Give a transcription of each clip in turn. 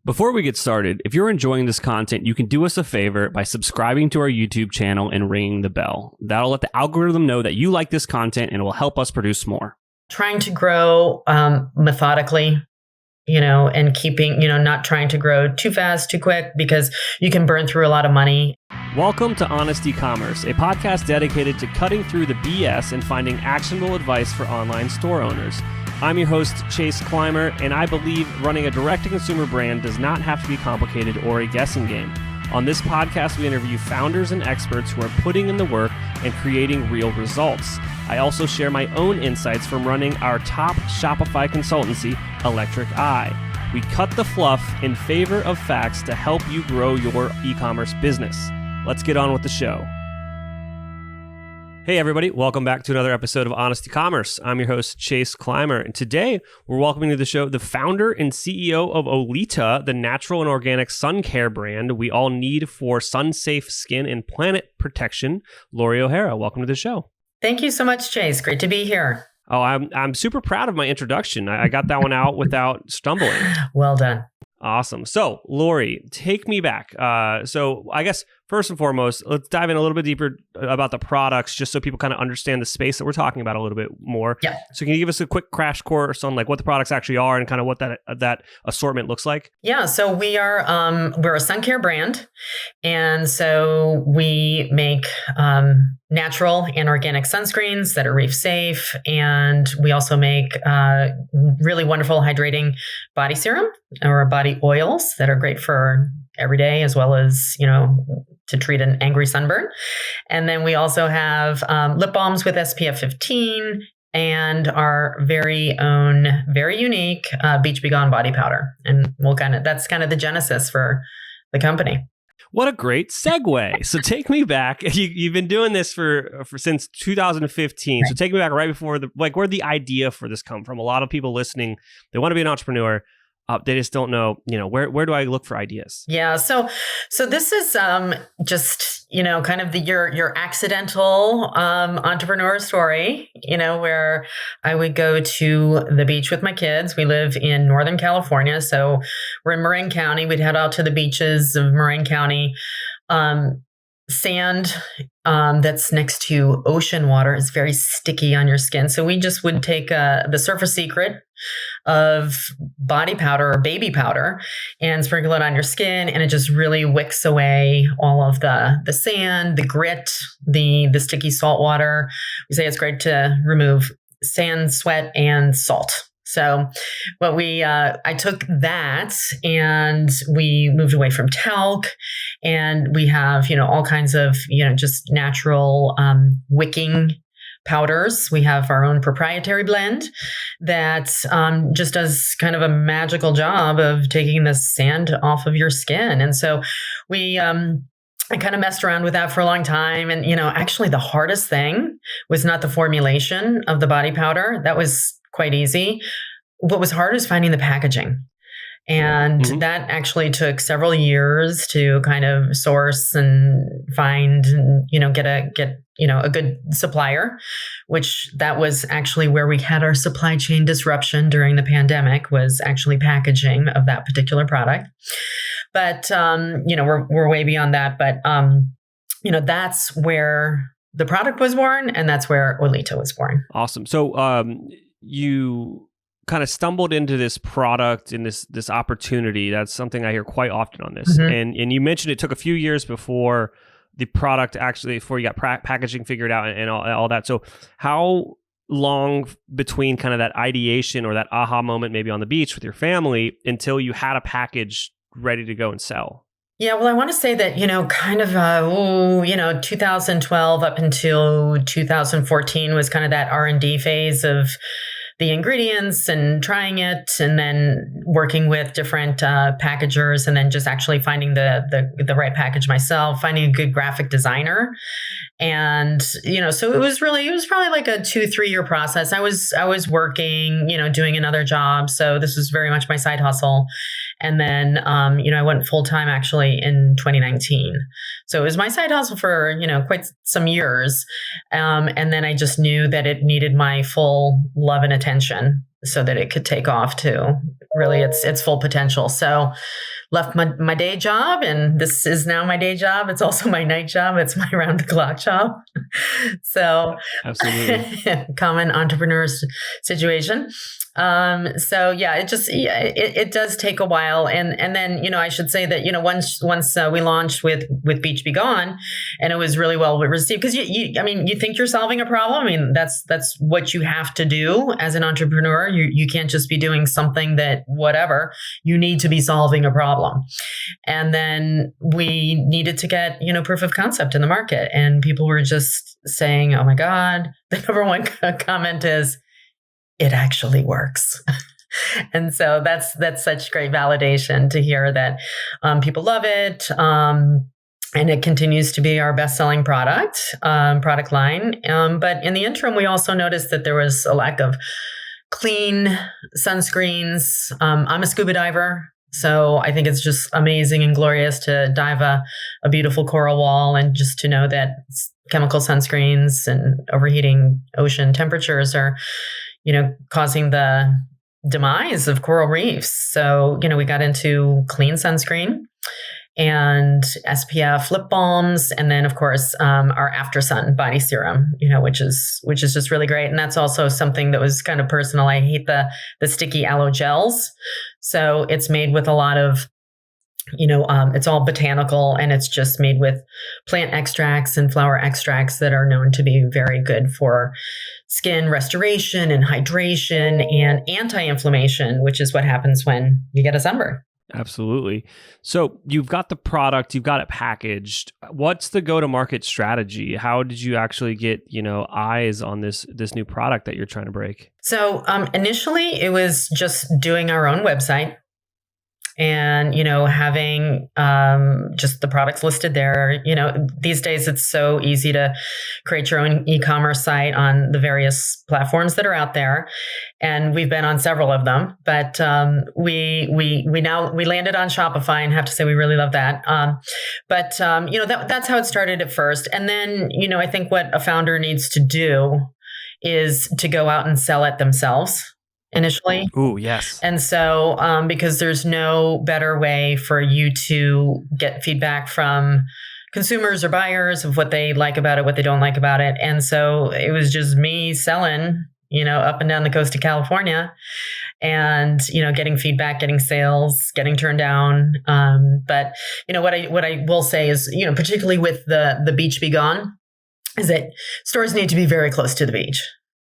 Before we get started, if you're enjoying this content, you can do us a favor by subscribing to our YouTube channel and ringing the bell. That'll let the algorithm know that you like this content and it will help us produce more. Trying to grow methodically, and keeping, not trying to grow too fast, too quick, because you can burn through a lot of money. Welcome to Honest Ecommerce, a podcast dedicated to cutting through the BS and finding actionable advice for online store owners. I'm your host, Chase Clymer, and I believe running a direct-to-consumer brand does not have to be complicated or a guessing game. On this podcast, we interview founders and experts who are putting in the work and creating real results. I also share my own insights from running our top Shopify consultancy, Electric Eye. We cut the fluff in favor of facts to help you grow your e-commerce business. Let's get on with the show. Hey everybody, welcome back to another episode of Honest Ecommerce. I'm your host, Chase Clymer, and today we're welcoming to the show the founder and CEO of OLITA, the natural and organic sun care brand we all need for sun-safe skin and planet protection. Laurie O'Hara, welcome to the show. Thank you so much, Chase. Great to be here. Oh, I'm super proud of my introduction. I got that one out without stumbling. Well done. Awesome. So, Laurie, take me back. So I guess first and foremost, let's dive in a little bit deeper about the products, just so people kind of understand the space that we're talking about a little bit more. Yeah. So can you give us a quick crash course on like what the products actually are and kind of what that assortment looks like? Yeah. So we're a sun care brand, and so we make natural and organic sunscreens that are reef safe, and we also make really wonderful hydrating body serum or body oils that are great for every day, as well as to treat an angry sunburn. And then we also have lip balms with SPF 15 and our very own, very unique Beach Be Gone body powder. And that's kind of the genesis for the company. What a great segue. So take me back. You've been doing this for since 2015. Right. So take me back right before where'd the idea for this come from? A lot of people listening, they want to be an entrepreneur. They just don't know, where do I look for ideas? Yeah. So this is just, kind of your accidental entrepreneur story, where I would go to the beach with my kids. We live in Northern California. So we're in Marin County. We'd head out to the beaches of Marin County. Sand that's next to ocean water is very sticky on your skin. So we just would take the Surface Secret of body powder or baby powder and sprinkle it on your skin, and it just really wicks away all of the sand, the grit, the sticky salt water. We say it's great to remove sand, sweat, and salt. So I took that and we moved away from talc, and we have, all kinds of, just natural wicking powders. We have our own proprietary blend that just does kind of a magical job of taking the sand off of your skin. And so I kind of messed around with that for a long time. And, actually the hardest thing was not the formulation of the body powder. That was quite easy. What was hard is finding the packaging. And that actually took several years to kind of source and find, and, get a good supplier, which that was actually where we had our supply chain disruption during the pandemic, was actually packaging of that particular product. But, we're way beyond that. But, that's where the product was born, and that's where OLITA was born. Awesome. So you kind of stumbled into this product and this opportunity. That's something I hear quite often on this. And you mentioned it took a few years before the product before you got packaging figured out and all that. So how long between kind of that ideation or that aha moment, maybe on the beach with your family, until you had a package ready to go and sell? Yeah, well, I want to say that, 2012 up until 2014 was kind of that R&D phase of the ingredients and trying it, and then working with different packagers, and then just actually finding the right package myself, finding a good graphic designer. And, so it was probably like a 2-3 year process. I was working, doing another job. So this was very much my side hustle. And then, I went full time actually in 2019. So it was my side hustle for, quite some years. And then I just knew that it needed my full love and attention so that it could take off to really its full potential. So left my day job, and this is now my day job. It's also my night job. It's my round the clock job. So absolutely common entrepreneur's situation. So yeah, it does take a while. And then, I should say that, once we launched with Beach Be Gone, and it was really well received, because you think you're solving a problem. I mean, that's what you have to do as an entrepreneur. You can't just be doing something that whatever, you need to be solving a problem. And then we needed to get, proof of concept in the market, and people were just saying, oh my God, the number one comment is, it actually works. And so that's such great validation to hear that people love it. And it continues to be our best-selling product line. But in the interim, we also noticed that there was a lack of clean sunscreens. I'm a scuba diver, so I think it's just amazing and glorious to dive a beautiful coral wall, and just to know that chemical sunscreens and overheating ocean temperatures are causing the demise of coral reefs. So, we got into clean sunscreen and SPF lip balms. And then, of course, our After Sun body serum, which is just really great. And that's also something that was kind of personal. I hate the sticky aloe gels. So it's made with a lot of it's all botanical, and it's just made with plant extracts and flower extracts that are known to be very good for skin restoration and hydration and anti-inflammation, which is what happens when you get a sunburn. Absolutely. So you've got the product, you've got it packaged. What's the go-to-market strategy? How did you actually get, eyes on this new product that you're trying to break? So initially, it was just doing our own website. And, having just the products listed there. These days it's so easy to create your own e-commerce site on the various platforms that are out there. And we've been on several of them, but we landed on Shopify, and have to say we really love that. That's how it started at first. And then, I think what a founder needs to do is to go out and sell it themselves initially. Oh, yes. And so, because there's no better way for you to get feedback from consumers or buyers of what they like about it, what they don't like about it. And so it was just me selling, up and down the coast of California, and, getting feedback, getting sales, getting turned down. But what I will say is, particularly with the Beach Be Gone, is that stores need to be very close to the beach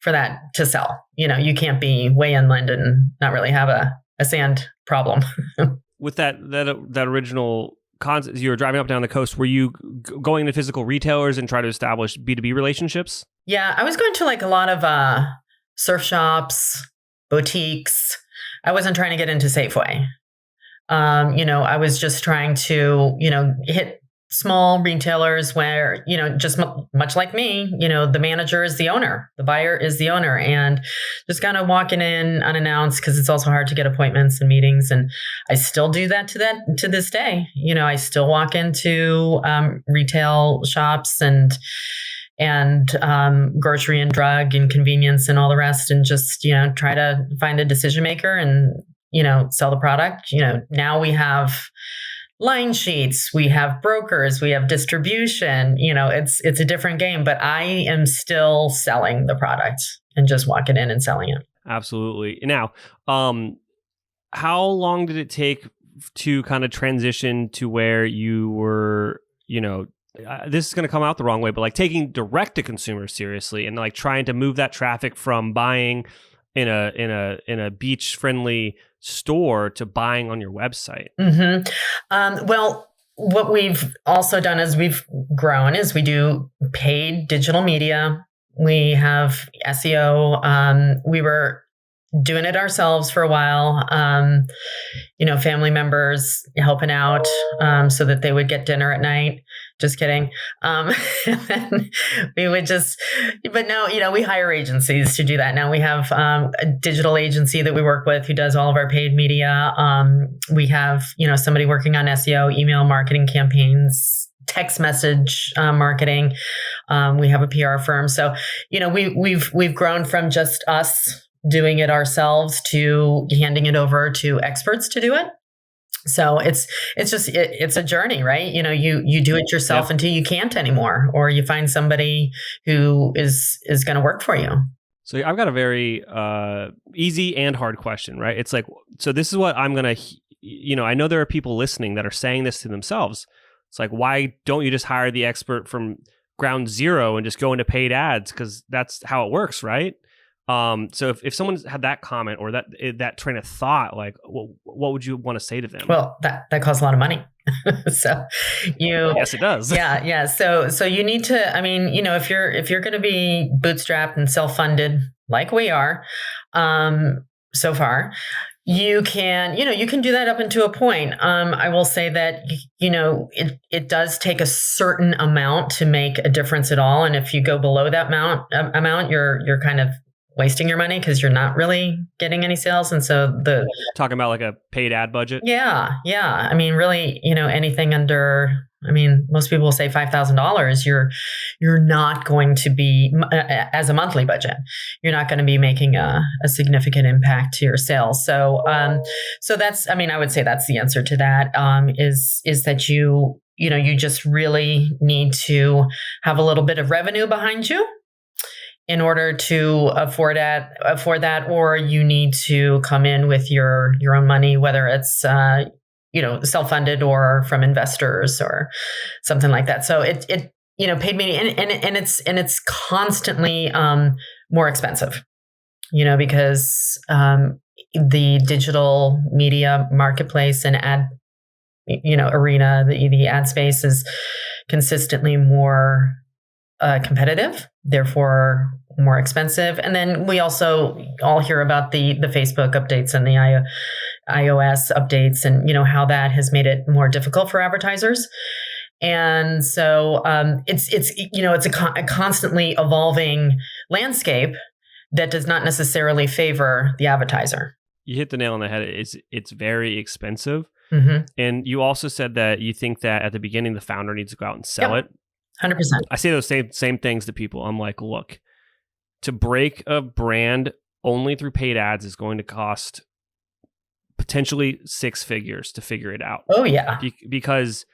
for that to sell. You can't be way inland and not really have a sand problem. With that original concept, you were driving up down the coast, were you going to physical retailers and try to establish B2B relationships? Yeah, I was going to a lot of surf shops, boutiques. I wasn't trying to get into Safeway. I was just trying to, hit small retailers where, just much like me, the manager is the owner, the buyer is the owner, and just kind of walking in unannounced, because it's also hard to get appointments and meetings. And I still do that to this day. I still walk into retail shops and grocery and drug and convenience and all the rest, and just, try to find a decision maker and, sell the product. Now we have line sheets, we have brokers, we have distribution. It's a different game, but I am still selling the product and just walking in and selling it. Absolutely. Now, how long did it take to kind of transition to where you were, this is going to come out the wrong way, but like taking direct to consumer seriously, and like trying to move that traffic from buying in a beach friendly store to buying on your website? Mm-hmm. Well, what we've also done as we've grown is we do paid digital media. We have SEO. We were doing it ourselves for a while. Family members helping out so that they would get dinner at night. Just kidding. And then we would but now, we hire agencies to do that. Now we have a digital agency that we work with who does all of our paid media. We have, somebody working on SEO, email marketing campaigns, text message marketing. We have a PR firm. So, we've grown from just us doing it ourselves to handing it over to experts to do it. So it's a journey, right? You do it yourself until you can't anymore, or you find somebody who is going to work for you. So I've got a very easy and hard question, right? It's like, so this is what I'm going to, I know there are people listening that are saying this to themselves. It's like, why don't you just hire the expert from ground zero and just go into paid ads? Because that's how it works, right? So if someone's had that comment or that train of thought, like, what would you want to say to them? Well, that costs a lot of money. So yes, it does. Yeah. So you need to, if you're going to be bootstrapped and self-funded like we are, so far, you can do that up until a point. I will say that, it does take a certain amount to make a difference at all. And if you go below that amount, you're kind of wasting your money because you're not really getting any sales. And so talking about like a paid ad budget. Yeah. Really, anything under, most people will say $5,000, you're not going to be, as a monthly budget, you're not going to be making a significant impact to your sales. So that's, I would say that's the answer to that, is that you just really need to have a little bit of revenue behind you in order to afford that, or you need to come in with your own money, whether it's self-funded or from investors or something like that. So it paid media and it's constantly more expensive, because the digital media marketplace and ad arena, the ad space is consistently more competitive, therefore more expensive. And then we also all hear about the Facebook updates and the iOS updates, and how that has made it more difficult for advertisers. And so it's a constantly evolving landscape that does not necessarily favor the advertiser. You hit the nail on the head. It's very expensive. Mm-hmm. And you also said that you think that at the beginning the founder needs to go out and sell it. 100%. I say those same things to people. I'm like, look, to break a brand only through paid ads is going to cost potentially 6 figures to figure it out. Oh, yeah. Because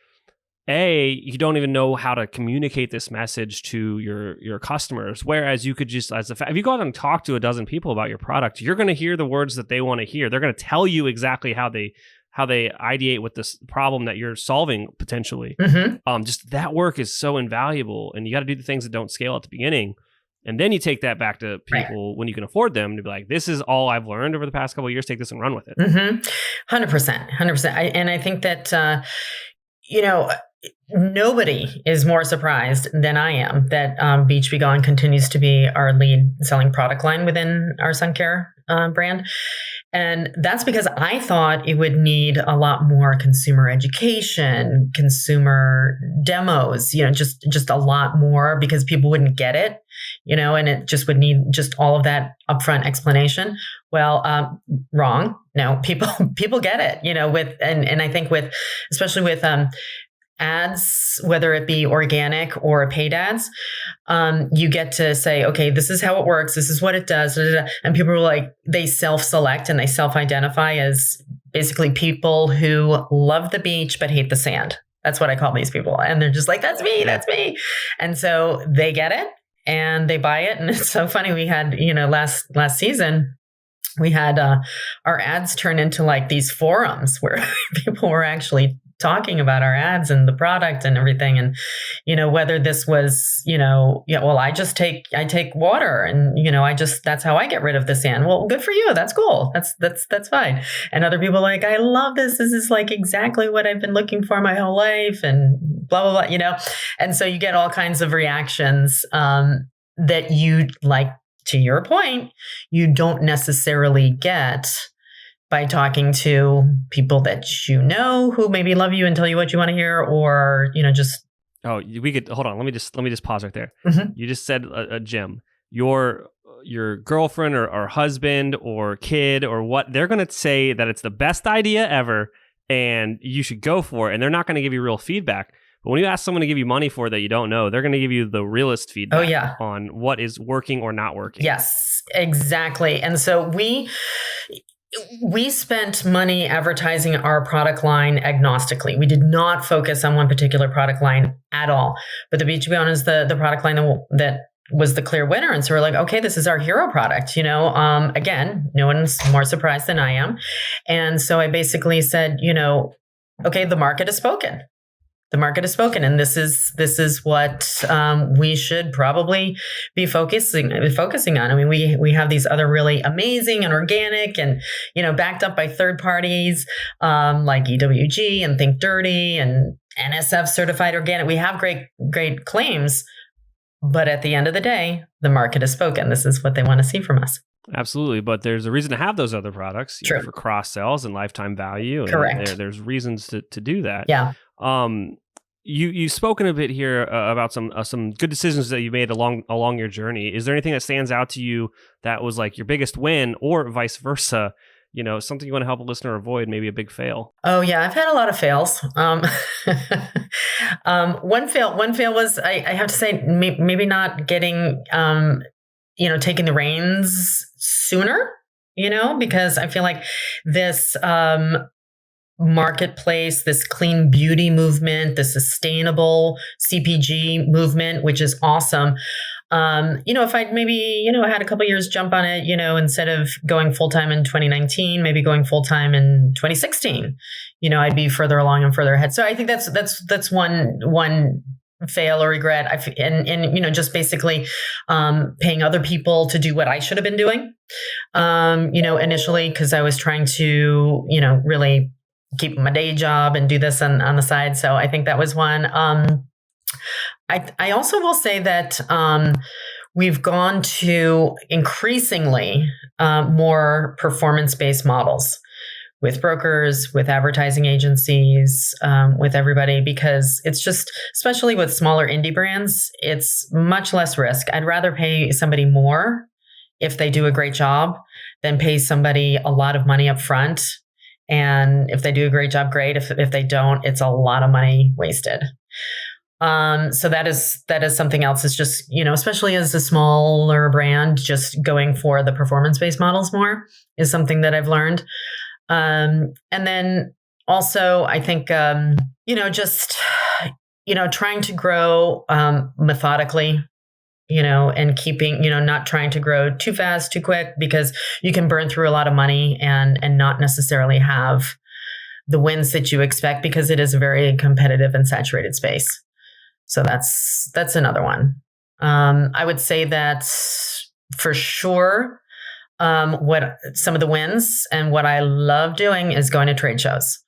you don't even know how to communicate this message to your customers. Whereas you could just, if you go out and talk to a dozen people about your product, you're going to hear the words that they want to hear. They're going to tell you exactly how they ideate with this problem that you're solving potentially. Mm-hmm. Just that work is so invaluable, and you got to do the things that don't scale at the beginning. And then you take that back to people when you can afford them to be like, this is all I've learned over the past couple of years. Take this and run with it. 100%. And I think that, nobody is more surprised than I am that Beach Be Gone continues to be our lead selling product line within our sun care brand. And that's because I thought it would need a lot more consumer education, consumer demos, just a lot more, because people wouldn't get it, and it just would need just all of that upfront explanation. Well, wrong. No, people get it, and I think especially with ads, whether it be organic or paid ads, you get to say, okay, this is how it works. This is what it does. And people are like, they self-select and they self-identify as basically people who love the beach but hate the sand. That's what I call these people. And they're just like, that's me. And so they get it and they buy it. And it's so funny. We had, last season, we had our ads turn into like these forums where people were actually talking about our ads and the product and everything. And, whether this was, I take water and, that's how I get rid of the sand. Well, good for you. That's cool. That's fine. And other people are like, I love this. This is like exactly what I've been looking for my whole life and blah, blah, blah, And so you get all kinds of reactions, that you, like, to your point, you don't necessarily get by talking to people that who maybe love you and tell you what you want to hear, or just. Oh, we could hold on. Let me just pause right there. Mm-hmm. You just said a gem. Your girlfriend or husband or kid or what, they're going to say that it's the best idea ever and you should go for it, and they're not going to give you real feedback. But when you ask someone to give you money for it that you don't know, they're going to give you the realest feedback on what is working or not working. Yes, exactly. And so We spent money advertising our product line agnostically. We did not focus on one particular product line at all. But the B2B is the product line that was the clear winner. And so we're like, okay, this is our hero product. Again, no one's more surprised than I am. And so I basically said, okay, the market has spoken. The market has spoken, and this is what we should probably be focusing on. I mean, we have these other really amazing and organic, and backed up by third parties like EWG and Think Dirty and NSF certified organic. We have great claims, but at the end of the day, the market has spoken. This is what they want to see from us. Absolutely, but there's a reason to have those other products True. For cross sells and lifetime value. And correct. There's reasons to do that. Yeah. You've spoken a bit here about some good decisions that you made along your journey. Is there anything that stands out to you that was like your biggest win, or vice versa? Something you want to help a listener avoid, maybe a big fail. Oh yeah, I've had a lot of fails. One fail was I have to say maybe not getting taking the reins sooner. Because I feel like this marketplace, this clean beauty movement, the sustainable CPG movement, which is awesome. If I'd maybe, had a couple years jump on it, instead of going full-time in 2019, maybe going full-time in 2016, I'd be further along and further ahead. So I think that's one fail or regret. And just basically paying other people to do what I should have been doing, initially, because I was trying to, really keep my day job and do this on the side. So I think that was one. I also will say that we've gone to increasingly more performance-based models with brokers, with advertising agencies, with everybody, because it's just, especially with smaller indie brands, it's much less risk. I'd rather pay somebody more if they do a great job than pay somebody a lot of money up front. And if they do a great job, great. If they don't, it's a lot of money wasted. So that is something else. It's just, especially as a smaller brand, just going for the performance-based models more is something that I've learned. And then also I think, just, trying to grow methodically, and keeping, not trying to grow too fast, too quick, because you can burn through a lot of money and not necessarily have the wins that you expect, because it is a very competitive and saturated space. So that's another one. I would say that for sure, what some of the wins and what I love doing is going to trade shows,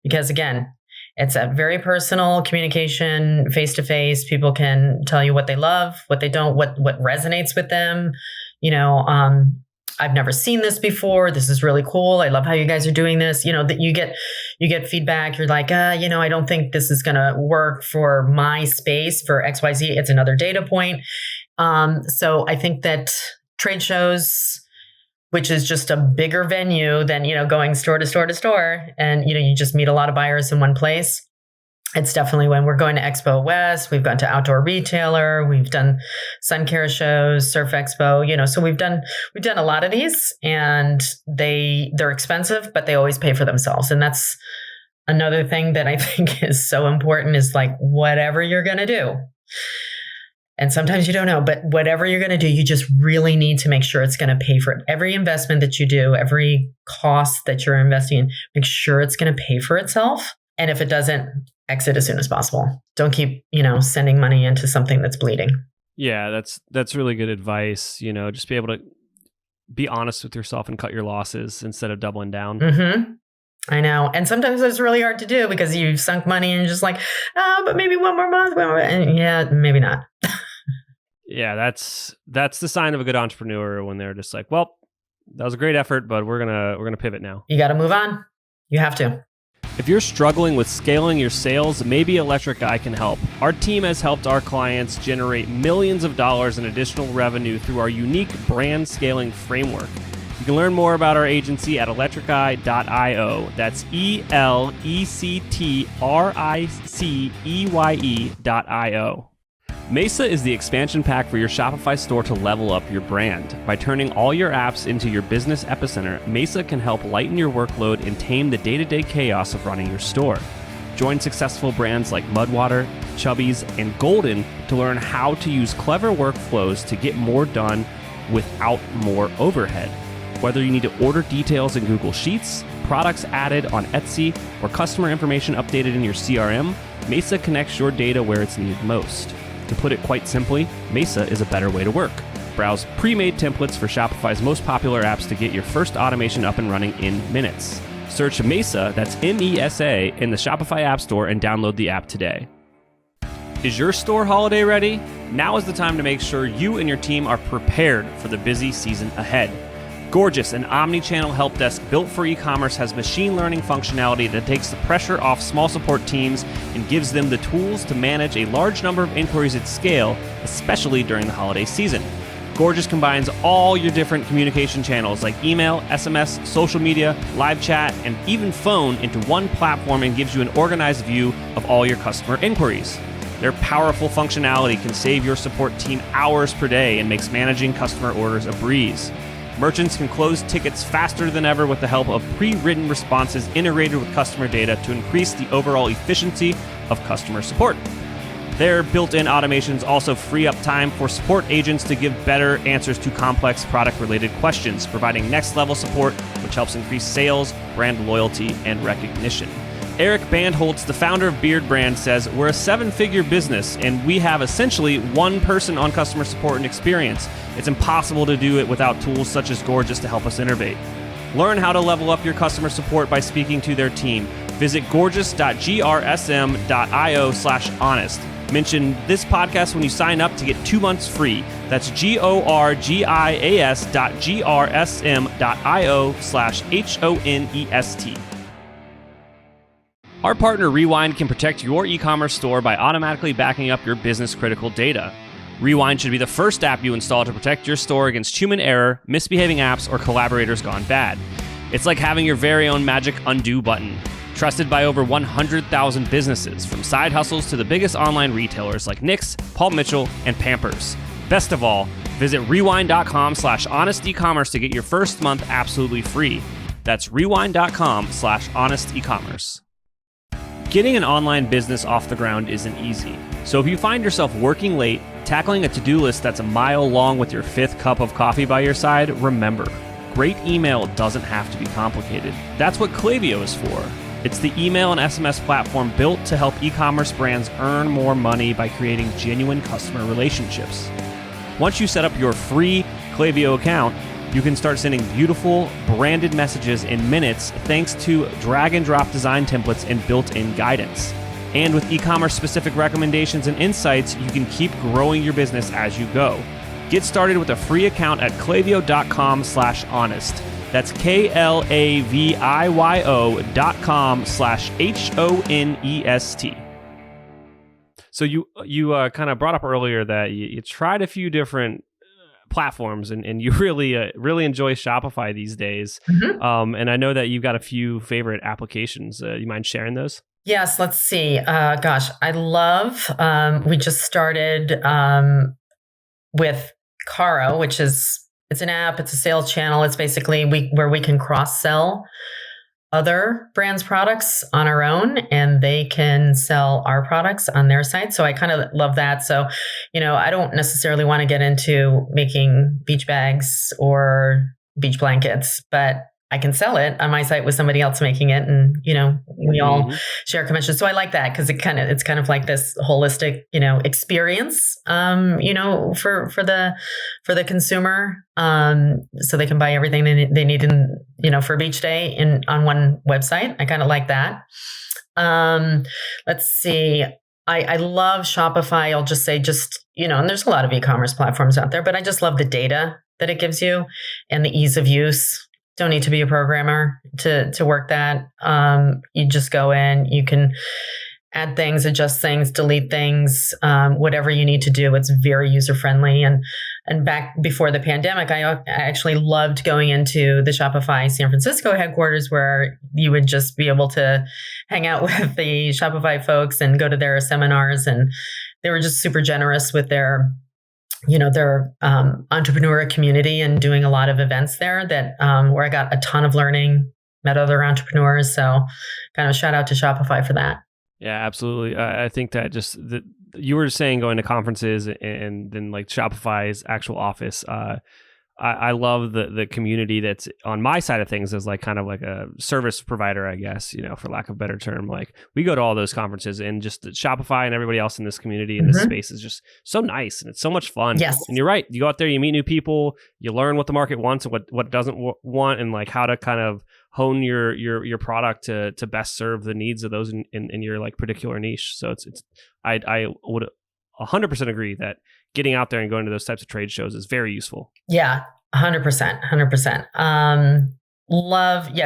because again, it's a very personal communication, face-to-face. People can tell you what they love, what they don't, what resonates with them. I've never seen this before. This is really cool. I love how you guys are doing this. That you get feedback. You're like, I don't think this is going to work for my space for XYZ. It's another data point. So I think that trade shows, which is just a bigger venue than, going store to store to store. And, you just meet a lot of buyers in one place. It's definitely when we're going to Expo West, we've gone to Outdoor Retailer, we've done sun care shows, Surf Expo, so we've done a lot of these, and they're expensive, but they always pay for themselves. And that's another thing that I think is so important, is like, whatever you're going to do. And sometimes you don't know, but whatever you're going to do, you just really need to make sure it's going to pay for it. Every investment that you do, every cost that you're investing in, make sure it's going to pay for itself. And if it doesn't, exit as soon as possible. Don't keep, sending money into something that's bleeding. Yeah, that's really good advice. Just be able to be honest with yourself and cut your losses instead of doubling down. Mm-hmm. I know. And sometimes it's really hard to do because you've sunk money and you're just like, but maybe one more month. And yeah, maybe not. Yeah, that's the sign of a good entrepreneur, when they're just like, well, that was a great effort, but we're gonna pivot now. You got to move on. You have to. If you're struggling with scaling your sales, maybe Electric Eye can help. Our team has helped our clients generate millions of dollars in additional revenue through our unique brand scaling framework. You can learn more about our agency at electriceye.io. That's ELECTRICEYE.io. Mesa is the expansion pack for your Shopify store to level up your brand. By turning all your apps into your business epicenter, Mesa can help lighten your workload and tame the day-to-day chaos of running your store. Join successful brands like Mudwater, Chubbies, and Golden to learn how to use clever workflows to get more done without more overhead. Whether you need to order details in Google Sheets, products added on Etsy, or customer information updated in your CRM, Mesa connects your data where it's needed most. To put it quite simply, Mesa is a better way to work. Browse pre-made templates for Shopify's most popular apps to get your first automation up and running in minutes. Search Mesa, that's M-E-S-A, in the Shopify App Store and download the app today. Is your store holiday ready? Now is the time to make sure you and your team are prepared for the busy season ahead. Gorgias, an omni-channel help desk built for e-commerce, has machine learning functionality that takes the pressure off small support teams and gives them the tools to manage a large number of inquiries at scale, especially during the holiday season. Gorgias combines all your different communication channels like email, SMS, social media, live chat, and even phone into one platform and gives you an organized view of all your customer inquiries. Their powerful functionality can save your support team hours per day and makes managing customer orders a breeze. Merchants can close tickets faster than ever with the help of pre-written responses integrated with customer data to increase the overall efficiency of customer support. Their built-in automations also free up time for support agents to give better answers to complex product-related questions, providing next-level support, which helps increase sales, brand loyalty, and recognition. Eric Bandholtz, the founder of Beard Brand, says, "We're a seven-figure business, and we have essentially one person on customer support and experience. It's impossible to do it without tools such as Gorgias to help us innovate." Learn how to level up your customer support by speaking to their team. Visit gorgias.grsm.io/honest. Mention this podcast when you sign up to get 2 months free. That's gorgias.grsm.io/honest. Our partner Rewind can protect your e-commerce store by automatically backing up your business-critical data. Rewind should be the first app you install to protect your store against human error, misbehaving apps, or collaborators gone bad. It's like having your very own magic undo button. Trusted by over 100,000 businesses, from side hustles to the biggest online retailers like Knix, Paul Mitchell, and Pampers. Best of all, visit rewind.com/honest-ecommerce to get your first month absolutely free. That's rewind.com/honest-ecommerce. Getting an online business off the ground isn't easy. So if you find yourself working late, tackling a to-do list that's a mile long with your 5th cup of coffee by your side, remember, great email doesn't have to be complicated. That's what Klaviyo is for. It's the email and SMS platform built to help e-commerce brands earn more money by creating genuine customer relationships. Once you set up your free Klaviyo account, you can start sending beautiful, branded messages in minutes thanks to drag-and-drop design templates and built-in guidance. And with e-commerce specific recommendations and insights, you can keep growing your business as you go. Get started with a free account at klaviyo.com/honest. That's KLAVIYO.com/HONEST. So you kind of brought up earlier that you tried a few different platforms and you really enjoy Shopify these days. Mm-hmm. And I know that you've got a few favorite applications. You mind sharing those? Yes, let's see. I love, we just started with Caro, which it's an app, it's a sales channel. It's basically where we can cross-sell other brands' products on our own, and they can sell our products on their site. So I kind of love that. So, I don't necessarily want to get into making beach bags or beach blankets, but I can sell it on my site with somebody else making it, and we all share commissions. So I like that because it's kind of like this holistic experience for the consumer, so they can buy everything they need in for beach day on one website. I kind of like that. Let's see. I love Shopify. I'll just say and there's a lot of e-commerce platforms out there, but I just love the data that it gives you and the ease of use. Don't need to be a programmer to work that. You just go in, you can add things, adjust things, delete things, whatever you need to do. It's very user friendly. And back before the pandemic, I actually loved going into the Shopify San Francisco headquarters, where you would just be able to hang out with the Shopify folks and go to their seminars and they were just super generous with their entrepreneur community and doing a lot of events there that where I got a ton of learning, met other entrepreneurs. So kind of shout out to Shopify for that. Yeah, absolutely. I think that you were saying going to conferences and then like Shopify's actual office. I love the community that's on my side of things as like kind of like a service provider, I guess, for lack of a better term. Like we go to all those conferences and just Shopify and everybody else in this community in this space is just so nice and it's so much fun. Yes. And you're right. You go out there, you meet new people, you learn what the market wants and what it doesn't want, and like how to kind of hone your product to best serve the needs of those in your like particular niche. So I would 100% agree that getting out there and going to those types of trade shows is very useful. Yeah, 100%.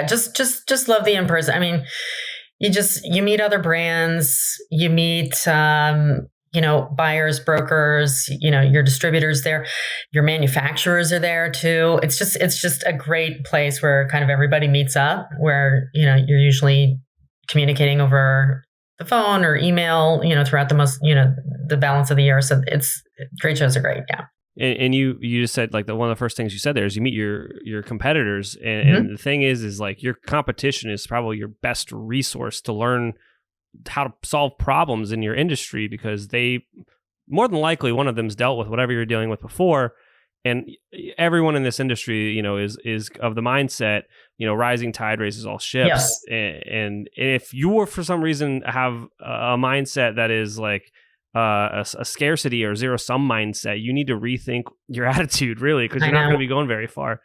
Just love the in-person. I mean, you meet other brands, you meet, buyers, brokers, your distributors there, your manufacturers are there too. It's just a great place where kind of everybody meets up, where, you're usually communicating over the phone or email, throughout the balance of the year. So trade shows are great. Yeah. And you just said like one of the first things you said there is you meet your competitors. And the thing is like your competition is probably your best resource to learn how to solve problems in your industry, because they more than likely, one of them's dealt with whatever you're dealing with before. And everyone in this industry, is of the mindset, rising tide raises all ships. Yes. And if you were for some reason have a mindset that is like a scarcity or zero sum mindset, you need to rethink your attitude, really, because you're not going to be going very far.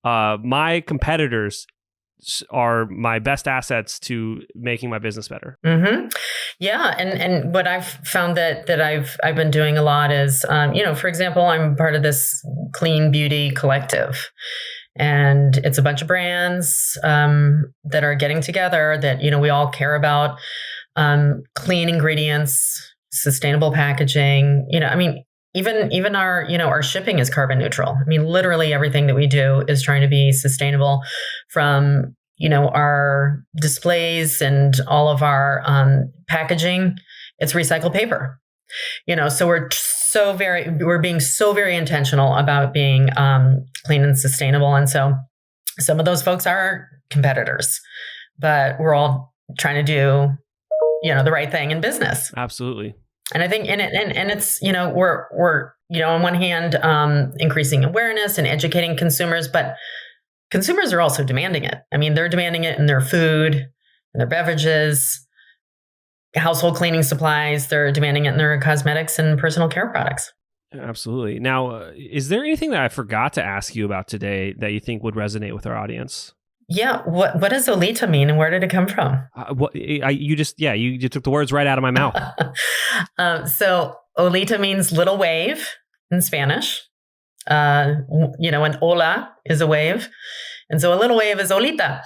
My competitors are my best assets to making my business better. Mm-hmm. Yeah. And what I've found that I've been doing a lot is, for example, I'm part of this clean beauty collective, and it's a bunch of brands that are getting together that, we all care about clean ingredients, sustainable packaging, even our shipping is carbon neutral. I mean, literally everything that we do is trying to be sustainable, from, our displays and all of our packaging. It's recycled paper, so we're being so very intentional about being clean and sustainable. And so some of those folks are competitors, but we're all trying to do, the right thing in business. Absolutely. And I think, and it's, we're, on one hand, increasing awareness and educating consumers, but consumers are also demanding it. I mean, they're demanding it in their food, in their beverages, household cleaning supplies. They're demanding it in their cosmetics and personal care products. Absolutely. Now, is there anything that I forgot to ask you about today that you think would resonate with our audience? Yeah. What does OLITA mean, and where did it come from? You took the words right out of my mouth. So OLITA means little wave in Spanish. An ola is a wave. And so a little wave is OLITA.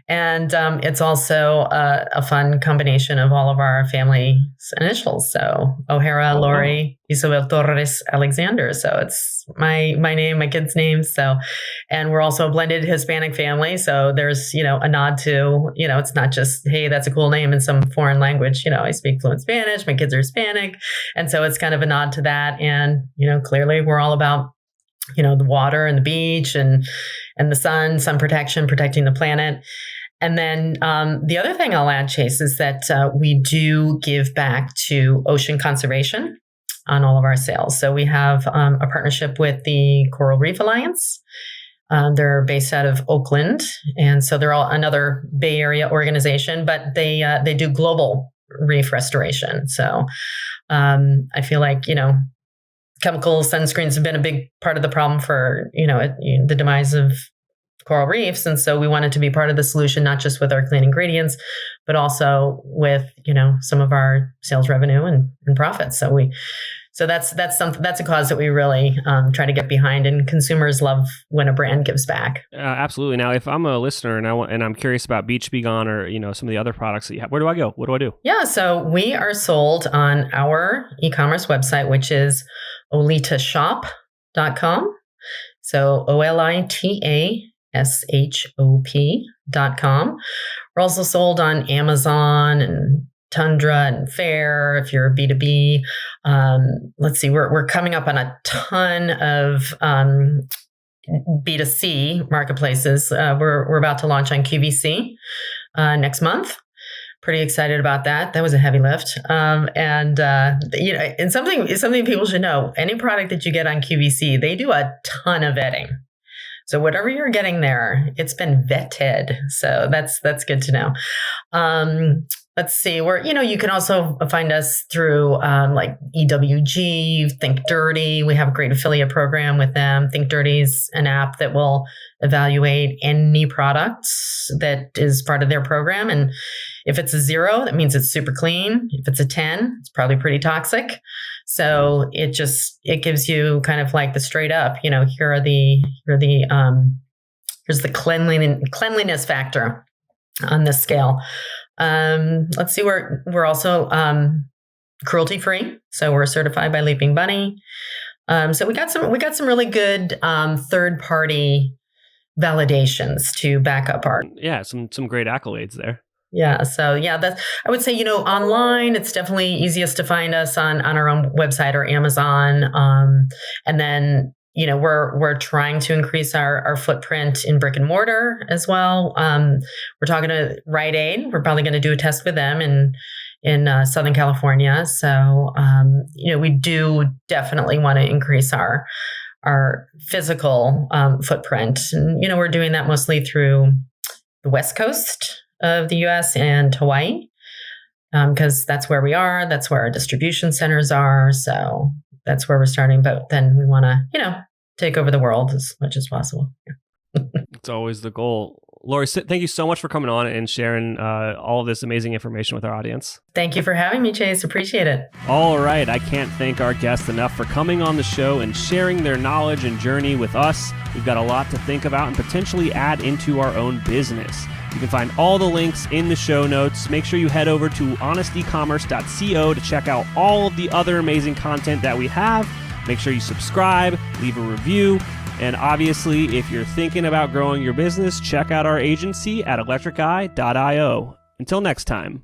And it's also a fun combination of all of our family's initials. So O'Hara, Laurie, Isabel Torres, Alexander. So it's my name, my kids' names. So, and we're also a blended Hispanic family. So there's, a nod to, it's not just, hey, that's a cool name in some foreign language. I speak fluent Spanish, my kids are Hispanic. And so it's kind of a nod to that. And, clearly we're all about, the water and the beach and the sun protection, protecting the planet. And then the other thing I'll add, Chase, is that we do give back to ocean conservation on all of our sales. So we have a partnership with the Coral Reef Alliance. They're based out of Oakland. And so they're all another Bay Area organization, but they do global reef restoration. So I feel like, chemical sunscreens have been a big part of the problem for, the demise of coral reefs. And so we wanted to be part of the solution, not just with our clean ingredients, but also with, some of our sales revenue and profits. So that's a cause that we really try to get behind, and consumers love when a brand gives back. Absolutely. Now, if I'm a listener and I'm curious about Beach Be Gone or some of the other products that you have, where do I go? What do I do? Yeah, so we are sold on our e-commerce website, which is olitashop.com. So OLITASHOP.com. We're also sold on Amazon and Tundra and Fair, if you're a B2B. Let's see, we're coming up on a ton of B2C marketplaces. We're about to launch on QVC next month. Pretty excited about that. That was a heavy lift. And something people should know, any product that you get on QVC, they do a ton of vetting. So whatever you're getting there, it's been vetted. So that's good to know. Let's see, you can also find us through like EWG, Think Dirty. We have a great affiliate program with them. Think Dirty is an app that will evaluate any products that is part of their program. And if it's a 0, that means it's super clean. If it's a 10, it's probably pretty toxic. So it gives you kind of like the straight up, here's the cleanliness factor on this scale. Let's see, we're also cruelty free, so we're certified by Leaping Bunny. So we got some really good third party validations to back up our some great accolades there. Yeah, so I would say online it's definitely easiest to find us on our own website or Amazon, and then. We're trying to increase our footprint in brick and mortar as well. We're talking to Rite Aid. We're probably going to do a test with them in Southern California. So, we do definitely want to increase our physical footprint. And, we're doing that mostly through the West Coast of the U.S. and Hawaii, because that's where we are. That's where our distribution centers are. So that's where we're starting. But then we want to, take over the world as much as possible. It's always the goal. Laurie, thank you so much for coming on and sharing all of this amazing information with our audience. Thank you for having me, Chase. Appreciate it. All right. I can't thank our guests enough for coming on the show and sharing their knowledge and journey with us. We've got a lot to think about and potentially add into our own business. You can find all the links in the show notes. Make sure you head over to honestecommerce.co to check out all of the other amazing content that we have. Make sure you subscribe, leave a review, and obviously, if you're thinking about growing your business, check out our agency at electriceye.io. Until next time.